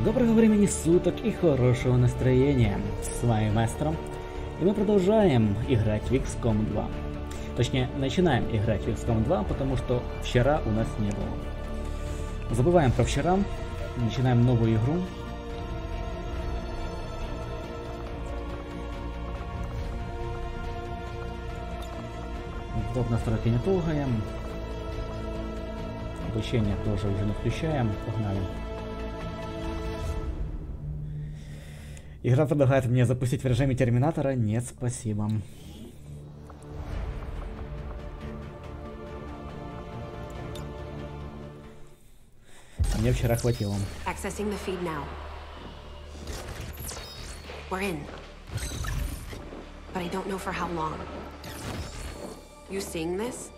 Доброго времени суток и хорошего настроения. С вами Мастер, и мы продолжаем играть в XCOM 2. Точнее, начинаем играть в XCOM 2, потому что вчера у нас не было. Забываем про вчера, начинаем новую игру. Топ настройки не трогаем. Обучение тоже уже не включаем. Погнали. Игра предлагает мне запустить в режиме Терминатора. Нет, спасибо. Мне вчера хватило. Accessing the feed now. We're in. But I don't know for how long. You seeing this?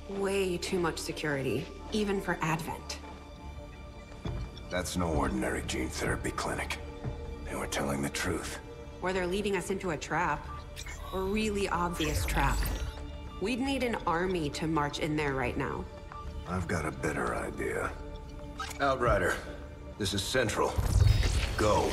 Way too much security, even for Advent. That's no ordinary gene therapy clinic. They were telling the truth. Or they're leading us into a trap. A really obvious trap. We'd need an army to march in there right now. I've got a better idea. Outrider, this is Central. Go.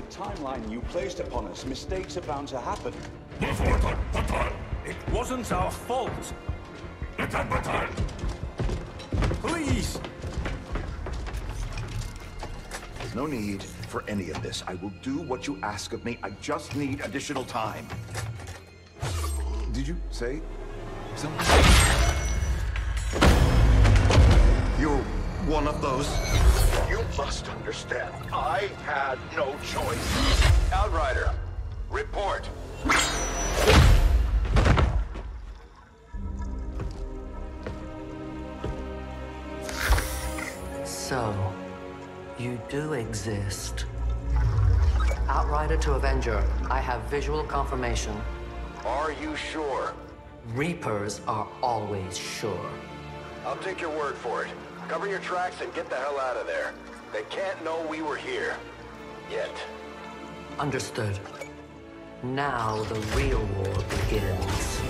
Timeline you placed upon us, mistakes are bound to happen. It wasn't our fault. Please! There's no need for any of this. I will do what you ask of me. I just need additional time. Did you say something? You're one of those. You must understand, I had no choice. Outrider, report. So, you do exist. Outrider to Avenger, I have visual confirmation. Are you sure? Reapers are always sure. I'll take your word for it. Cover your tracks and get the hell out of there. They can't know we were here. Yet. Understood. Now the real war begins.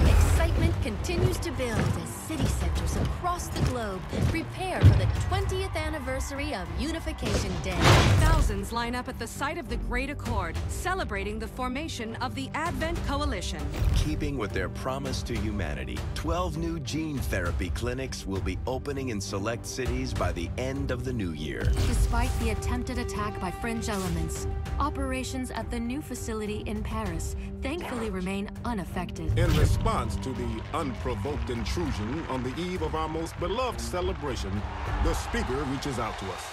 Excitement continues to build as city centers across the globe prepare for the 20th anniversary of Unification Day. Thousands line up at the site of the Great Accord, celebrating the formation of the Advent Coalition. Keeping with their promise to humanity, 12 new gene therapy clinics will be opening in select cities by the end of the new year. Despite the attempted attack by fringe elements, operations at the new facility in Paris thankfully remain unaffected. In response to the unprovoked intrusion on the eve of our most beloved celebration, the speaker reaches out to us.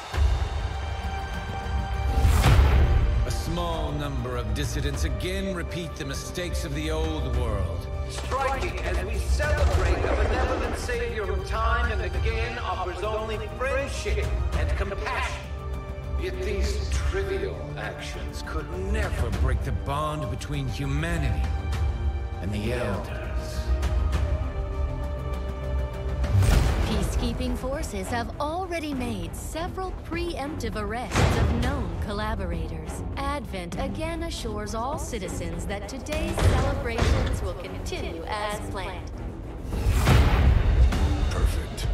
A small number of dissidents again repeat the mistakes of the old world. Striking as we celebrate the benevolent savior who time and again offers only friendship and compassion. Yet these trivial actions could never break the bond between humanity and the Elders. Peacekeeping forces have already made several preemptive arrests of known collaborators. Advent again assures all citizens that today's celebrations will continue as planned. Perfect.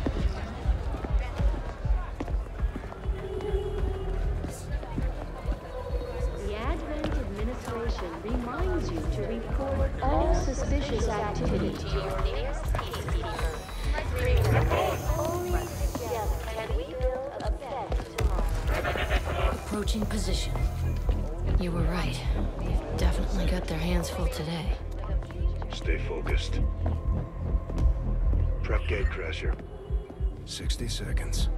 The Advent administration reminds you to report all suspicious activity to your nearest peacekeeper. Only together can we build a better tomorrow. Approaching position. You were right. They've definitely got their hands full today. Stay focused. Prep gatecrasher. 60 seconds.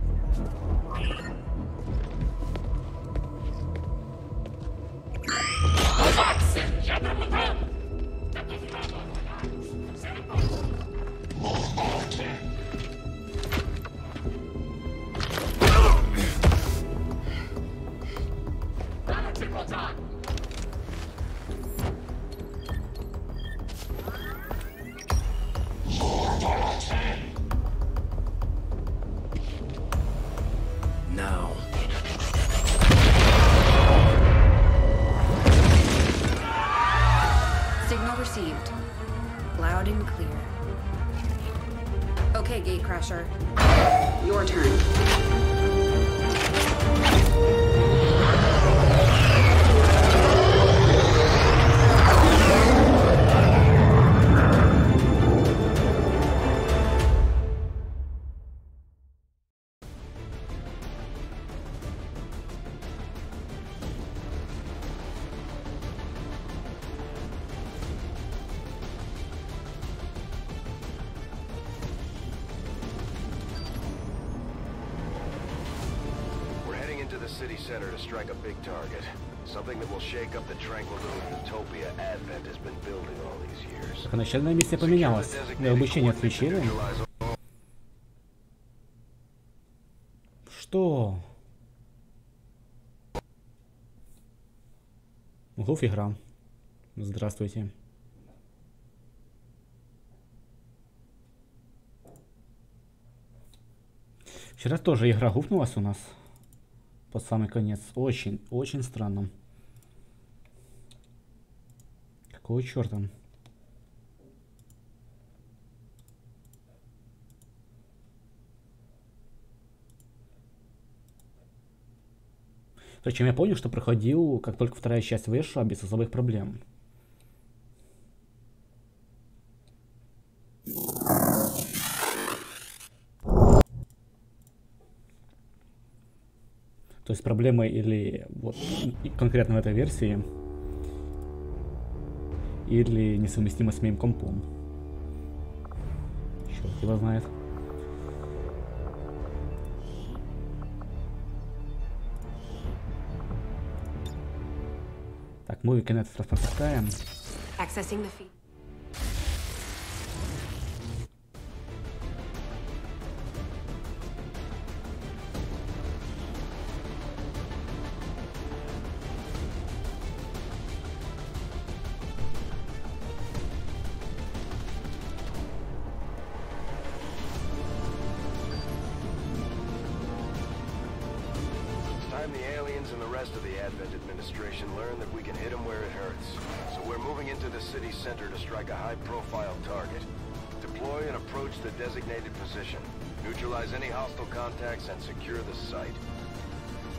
Now. Signal received. Loud and clear. Okay, gatecrasher. Your turn. City center to strike a big target. Something that will shake up the tranquil little utopia Advent has been building all these years. Так, начальная миссия поменялась. Обучение отключили. Что? Гуф игра. Здравствуйте. Вчера тоже игра гуфнулась у нас. Под самый конец. Очень, очень странно. Какого черта? Причем я понял, что проходил, как только вторая часть вышла, без особых проблем. То есть проблема или вот конкретно в этой версии, или несовместимо с моим компом. Черт его знает. Так, мы конец пропускаем.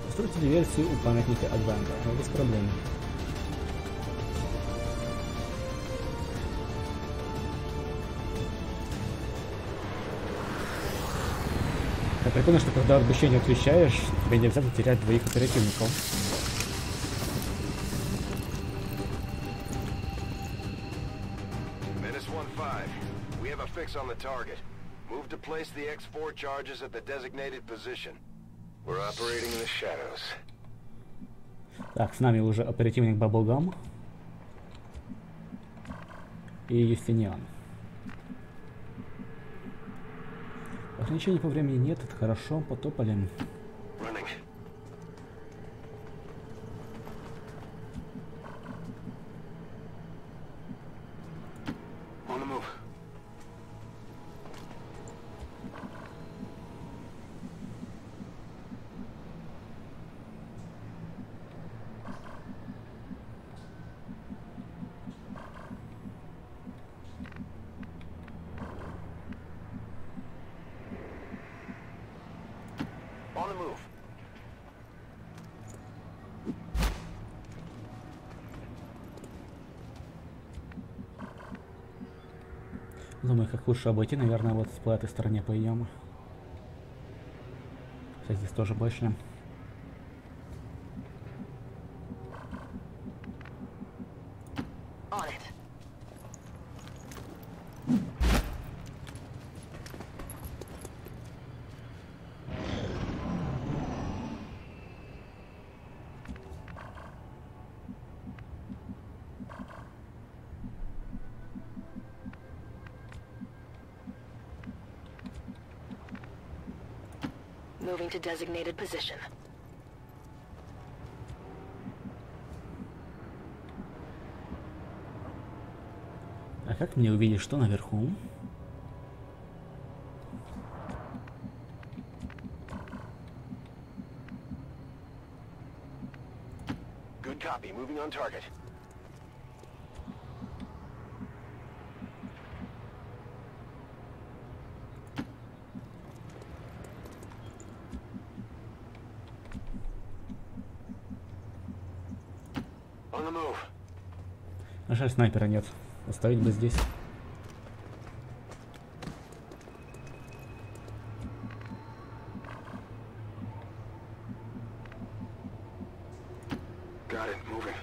Постройте диверсию у памятника Адвента, но без проблем. Так прикольно, что когда обучение отвечаешь, тебе нельзя потерять двоих оперативников. On the target. Move to place the X4 charges at the designated position. We're operating in the shadows. Так, с нами уже оперативник Баблгам и Юстиниан. Ограничений по времени нет, это хорошо, потопали. Думаю, как лучше обойти, наверное, вот по этой стороне пойдем. Кстати, здесь тоже больше. Moving to designated position. А как мне увидеть, что наверху? Good copy. Moving on target. On the move. А жаль, снайпера нет. Оставить бы здесь. Got it. Moving.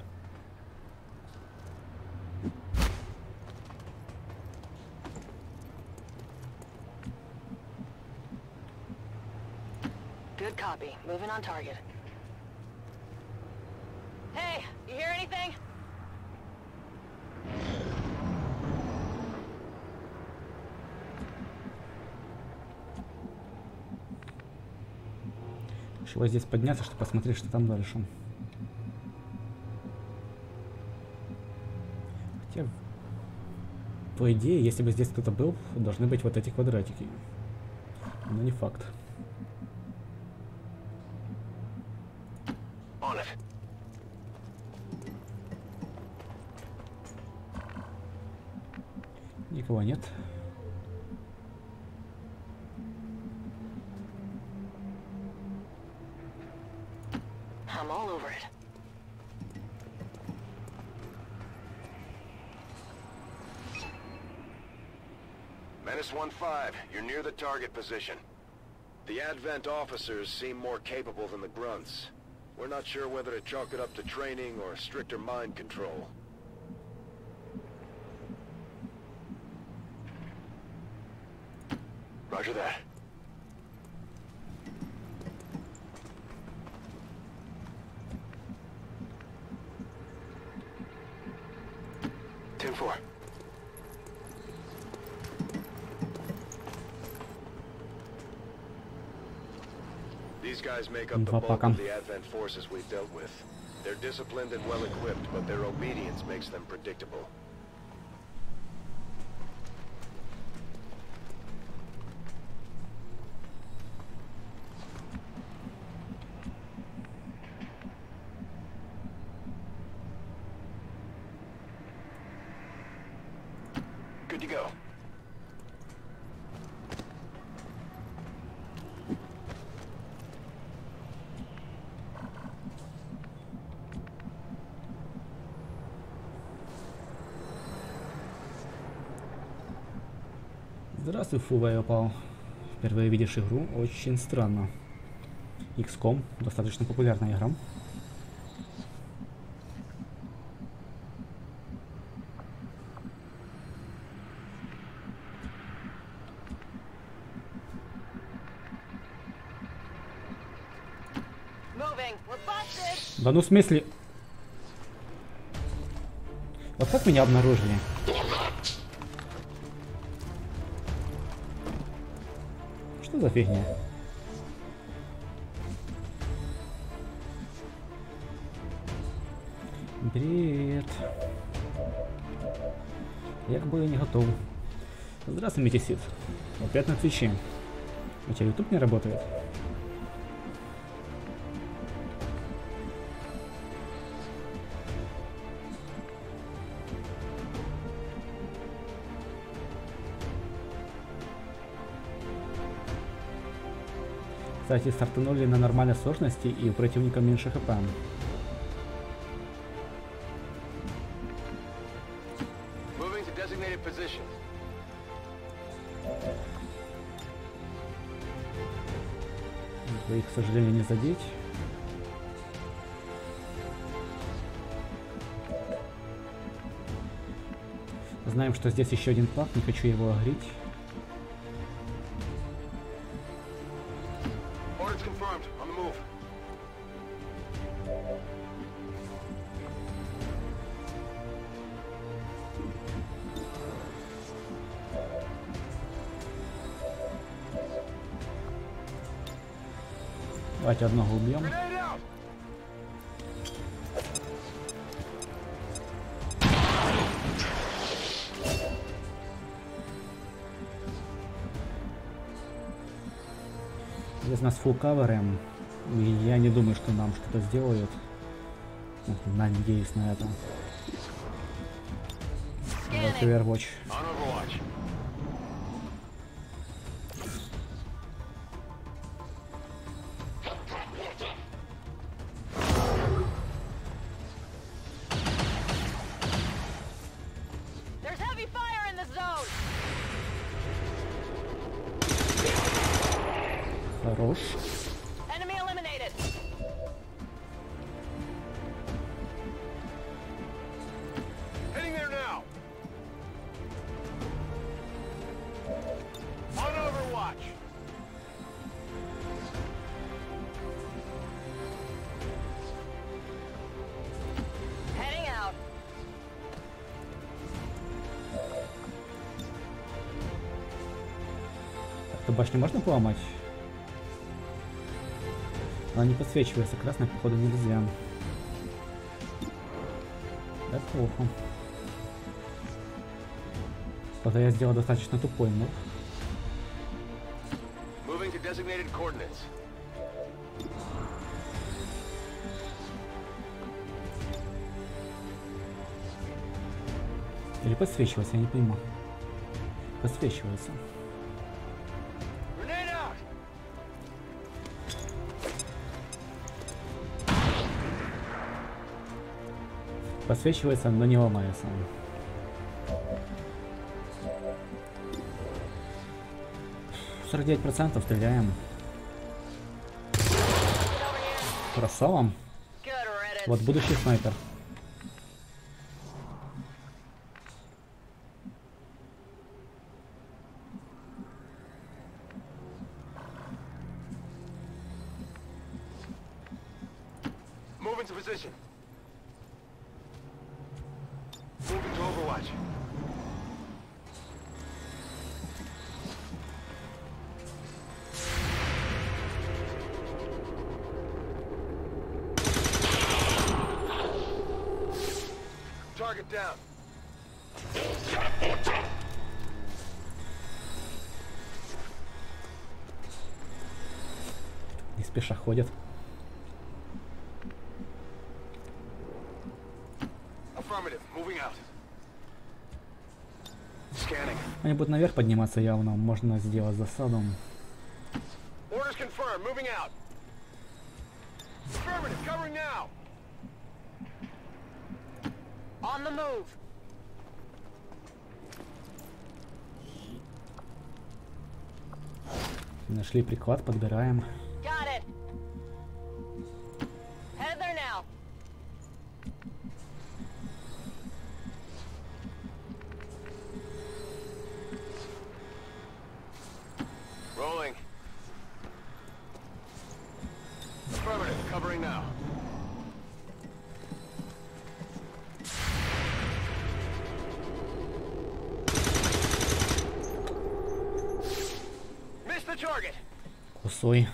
Good copy. Moving on target. Hey, you hear anything? Решила здесь подняться, чтобы посмотреть, что там дальше. Хотя, по идее, если бы здесь кто-то был, должны быть вот эти квадратики. Но не факт. On it. Никого нет. I'm all over it. Menace 1-5, you're near the target position. The Advent officers seem more capable than the grunts. We're not sure whether to chalk it up to training or stricter mind control. Roger that. Ten-4. These guys make up the bulk of the Advent forces we've dealt with. They're disciplined and well-equipped, but their obedience makes them predictable. Good to go. Здравствуй, Фува, опал. Впервые видишь игру? Очень странно. XCOM достаточно популярная игра. Да ну в смысле? Вот как меня обнаружили? Что за фигня? Привет. Я как бы не готов. Здравствуй, Метисид. Опять на Твиче. У тебя YouTube не работает? Кстати, стартанули на нормальной сложности, и у противника меньше хп. Их, к сожалению, не задеть. Знаем, что здесь еще один пак, не хочу его огреть. Давайте одного убьем. Здесь нас фулл кавером, и я не думаю, что нам что-то сделают. Надеюсь на это. Вот Overwatch. Хорош. Эту башню можно поломать? Она не подсвечивается, красной походу нельзя. Это плохо. Что-то я сделал достаточно тупой, но... Или подсвечивается, я не понимаю. Подсвечивается. Подсвечивается, но не ломается. %49 стреляем. Красава. Вот будущий снайпер. Не спеша ходят. Они будут наверх подниматься явно, можно сделать засаду. Нашли приклад, подбираем. Кусой.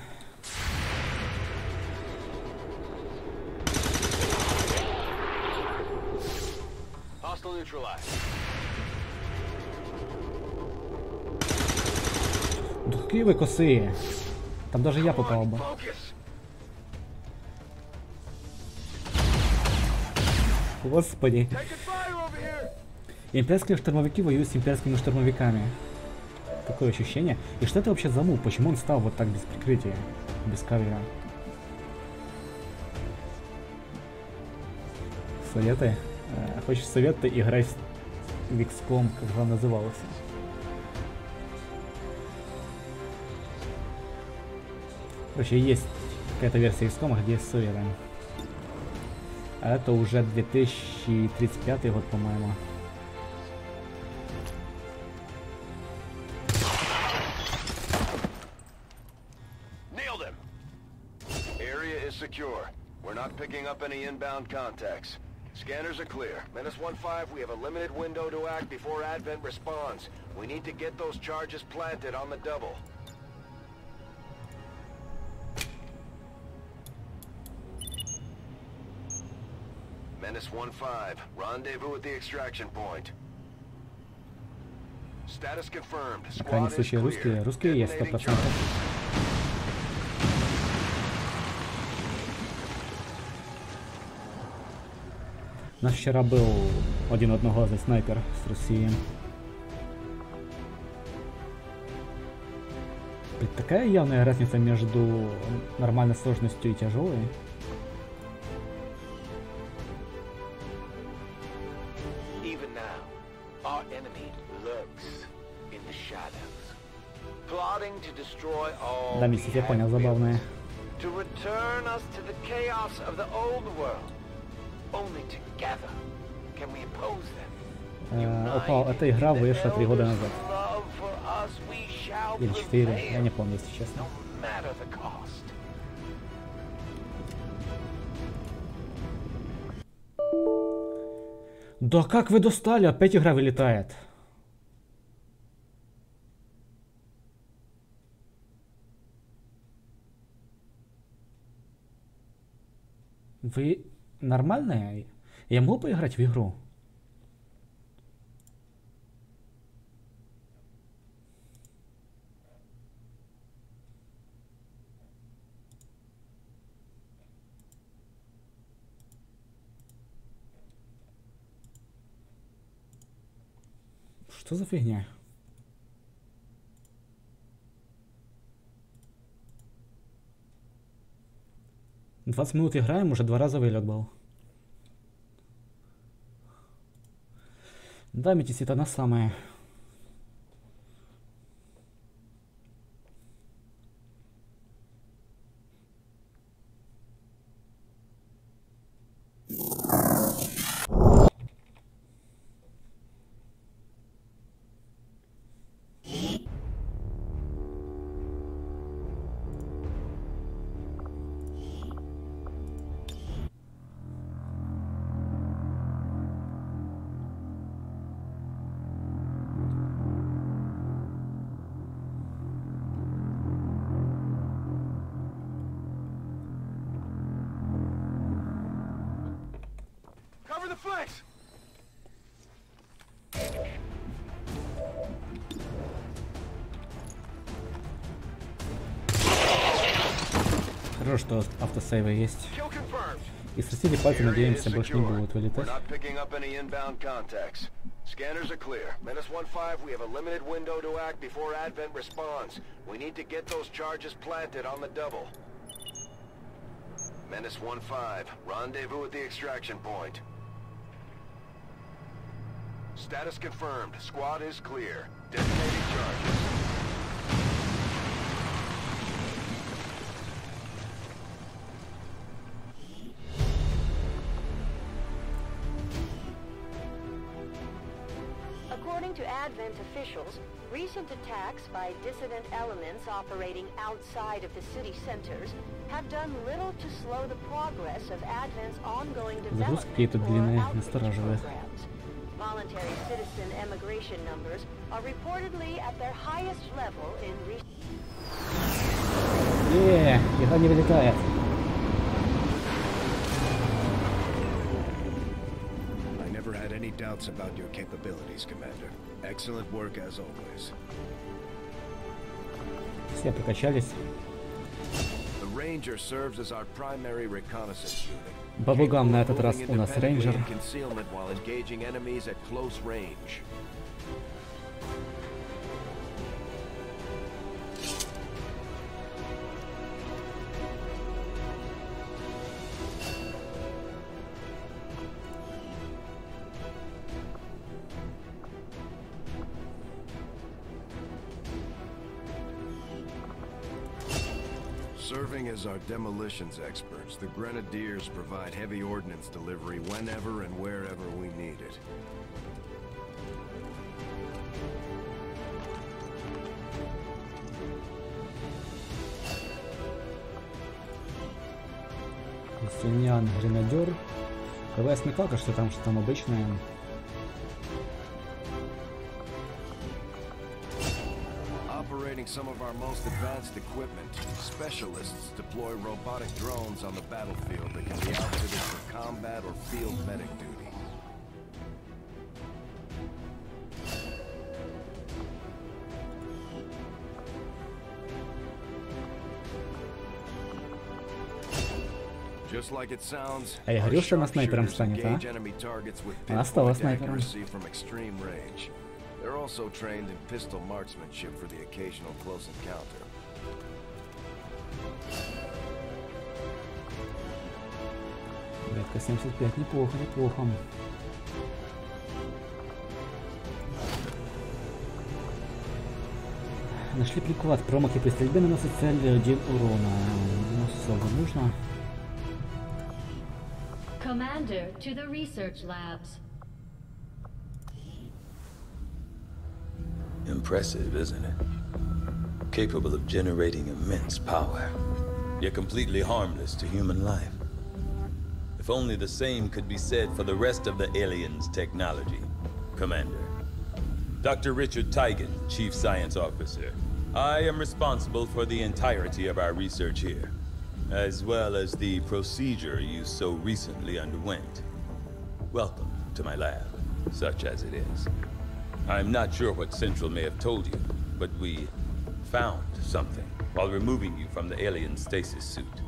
Да какие вы косые? Там даже я попал бы. Господи. Имперские штурмовики воюют с имперскими штурмовиками. Такое ощущение. И что это вообще за мув? Почему он стал вот так без прикрытия? Без кавера? Советы? Хочешь советы играть в XCOM, как же он назывался? Короче, есть какая-то версия XCOM, где есть советы. А это уже 2035 год, по-моему. Secure. We're not picking up any inbound contacts. Scanners are clear. -15, we have a limited window to act before Advent responds. We need to get those charges planted on the double. -1-5, rendezvous at the extraction point. Status confirmed. В крайнем случае русские есть 100%. У нас вчера был один одноглазый снайпер с России. Такая явная разница между нормальной сложностью и тяжелой. Да, миссия, я понял, забавная. Опа, эта игра вышла 3 года назад. Или 4, я не помню, если честно. Да как вы достали? Опять игра вылетает. Вы нормальные? Я могу поиграть в игру? Что за фигня? 20 минут играем, уже 2 раза вылет был. Да, метис, это она самая. Хорошо, что автосейвы есть. И срастили пальцы, надеемся, больше не будут вылетать. Scanners are clear. -1-5, we have a limited window to act before Advent responds. We need to get those charges planted on the double. -1-5, rendezvous at the extraction point. Status confirmed. Squad is clear. Detonating charges. According to Advent officials, recent attacks by dissident elements operating outside of the city centers have done little to slow the progress of Advent's ongoing development or outreach programs. Voluntary citizen emigration numbers are reportedly at their highest level in recent... Игра не вылетает. Had any doubts about your capabilities, Commander. Excellent work as always. Все прокачались. The Ranger serves as our primary reconnaissance unit. Бабугам на этот раз у нас рейнджер. Concealment while engaging enemies at close range. Serving as our demolitions experts, the Grenadiers provide heavy ordnance delivery whenever and wherever we need it. Синян, гренадер. КВС не как, что там обычное. operating some of our most advanced equipment. Specialists deploy robotic drones on the battlefield that can be outfitted for combat or field medic duty. Just like it sounds, А я говорил, что она снайпером станет, а? Она стала снайпером. They're also trained in pistol marksmanship for the occasional close encounter. Редко 75, неплохо, неплохо. Нашли приклад. Промахи при стрельбе наносят цель 1 урона. Не особо нужно. Commander to the research labs. Impressive, isn't it? Capable of generating immense power, yet completely harmless to human life. If only the same could be said for the rest of the aliens' technology, Commander. Dr. Richard Tigan, Chief Science Officer. I am responsible for the entirety of our research here, as well as the procedure you so recently underwent. Welcome to my lab, such as it is. I'm not sure what Central may have told you, but we found something while removing you from the alien stasis suit.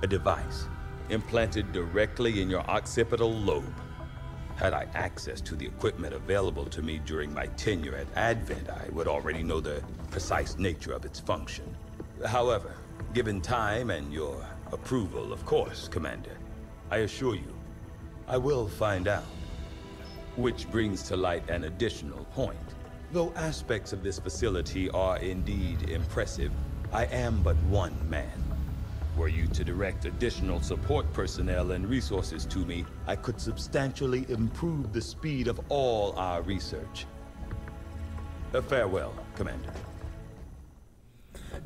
A device implanted directly in your occipital lobe. Had I access to the equipment available to me during my tenure at Advent, I would already know the precise nature of its function. However, given time and your approval, of course, Commander, I assure you, I will find out. Which brings to light an additional point. Though aspects of this facility are indeed impressive, I am but one man. Were you to direct additional support personnel and resources to me, I could substantially improve the speed of all our research. Farewell, Commander.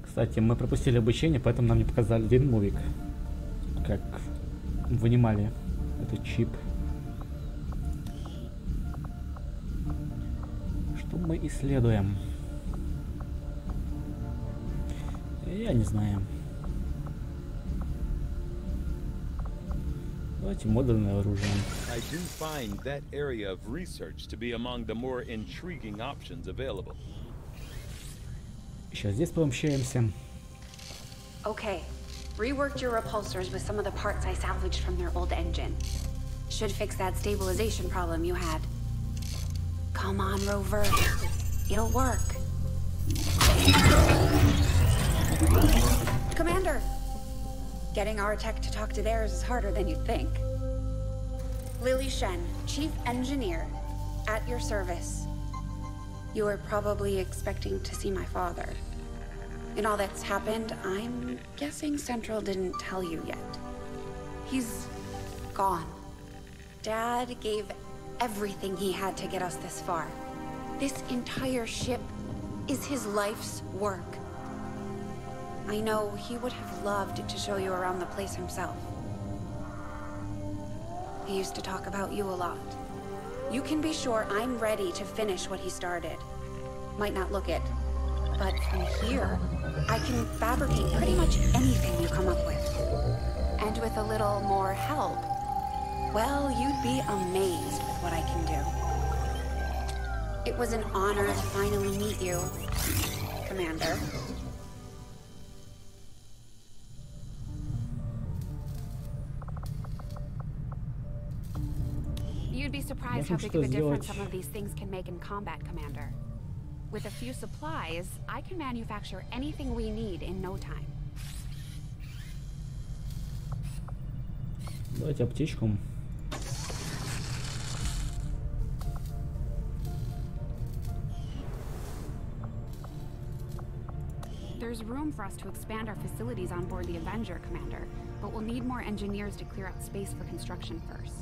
Кстати, мы пропустили обучение, поэтому нам не показали один мувик. Как вынимали этот чип. Что мы исследуем? Я не знаю. Давайте модульное оружие. I do find that area of research to be among the more intriguing options available. Сейчас здесь пообщаемся. Okay, reworked your repulsors with some of the parts I salvaged from their old engine. Should fix that stabilization problem you had. Come on, Rover. It'll work. Commander! Getting our tech to talk to theirs is harder than you'd think. Lily Shen, Chief Engineer, at your service. You were probably expecting to see my father. In all that's happened, I'm guessing Central didn't tell you yet. He's gone. Dad gave everything he had to get us this far. This entire ship is his life's work. I know he would have loved to show you around the place himself. He used to talk about you a lot. You can be sure I'm ready to finish what he started. Might not look it, but from here, I can fabricate pretty much anything you come up with. And with a little more help, well, you'd be amazed with what I can do. It was an honor to finally meet you, Commander. You'd be surprised how big of a difference some of these things can make in combat, Commander. With a few supplies, I can manufacture anything we need in no time. Давайте аптечку. There's room for us to expand our facilities on board the Avenger, Commander, but we'll need more engineers to clear out space for construction first.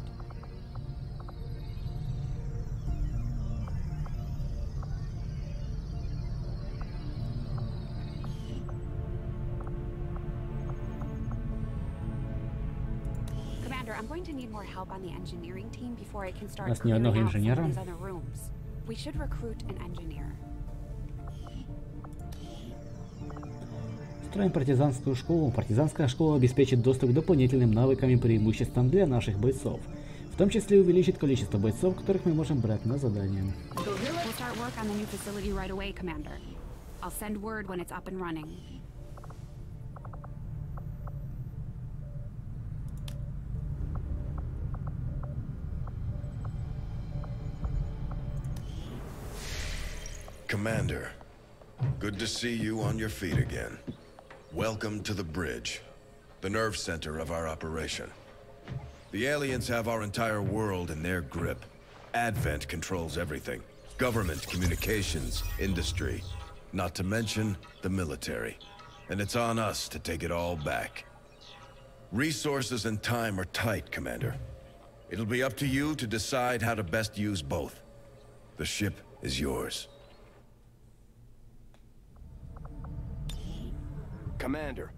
Commander, I'm going to need more help on the engineering team before I can start clearing out some of these other rooms. We should recruit an engineer. Строим партизанскую школу. Партизанская школа обеспечит доступ к дополнительным навыкам и преимуществам для наших бойцов. В том числе увеличит количество бойцов, которых мы можем брать на задание. Commander, good to see you on your feet again. Welcome to the bridge, the nerve center of our operation. The aliens have our entire world in their grip. Advent controls everything. Government, communications, industry, not to mention the military. And it's on us to take it all back. Resources and time are tight, Commander. It'll be up to you to decide how to best use both. The ship is yours. Commander,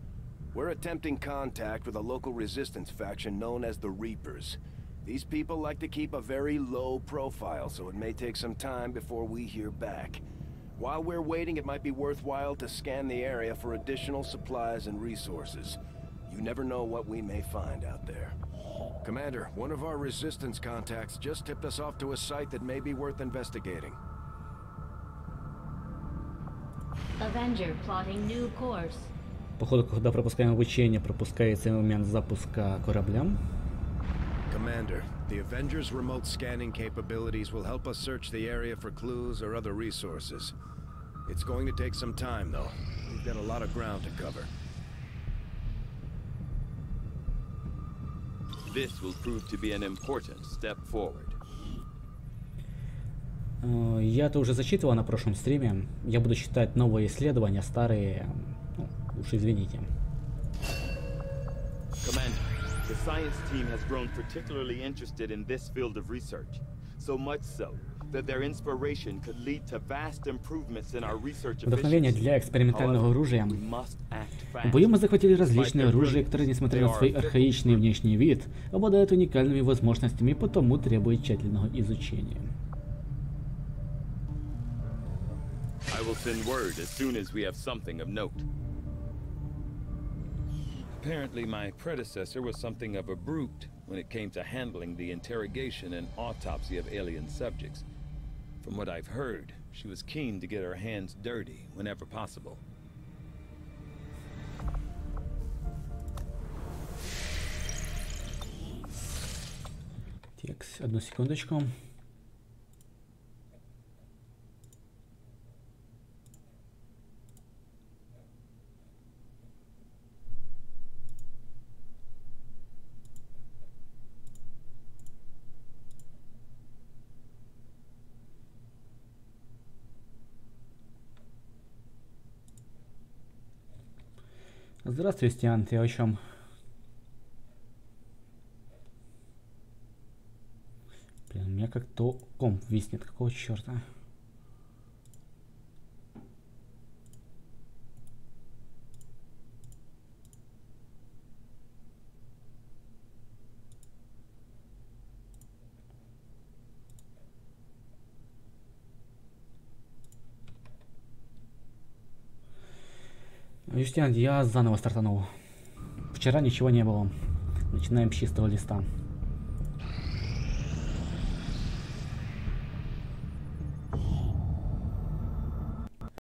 we're attempting contact with a local resistance faction known as the Reapers. These people like to keep a very low profile, so it may take some time before we hear back. While we're waiting, it might be worthwhile to scan the area for additional supplies and resources. You never know what we may find out there. Commander, one of our resistance contacts just tipped us off to a site that may be worth investigating. Avenger plotting new course. Походу, когда пропускаем обучение, пропускается момент запуска корабля. Commander, the Avengers' remote scanning capabilities will help us search the area for clues or other resources. It's going to take some time, though. We've got a lot of ground to cover. This will prove to be an important step forward. Я-то уже зачитывал на прошлом стриме. Я буду читать новые исследования, старые... уж извините. Commander, the science team has grown particularly interested in this field of research. So much so that their inspiration could lead to vast improvements in our research efficiency. Вдохновение для экспериментального оружия. В бою мы захватили различные оружия, которые, несмотря на свой архаичный внешний вид, обладают уникальными возможностями и потому требуют тщательного изучения. I will send word as soon as we have something of note. Apparently, my predecessor was something of a brute when it came to handling the interrogation and autopsy of alien subjects. From what I've heard, she was keen to get her hands dirty whenever possible. Так, одну секундочку. Здравствуй, Стиан, ты о чем? Блин, у меня как-то комп виснет, какого черта? Юстиан, я заново стартанул. Вчера ничего не было. Начинаем с чистого листа.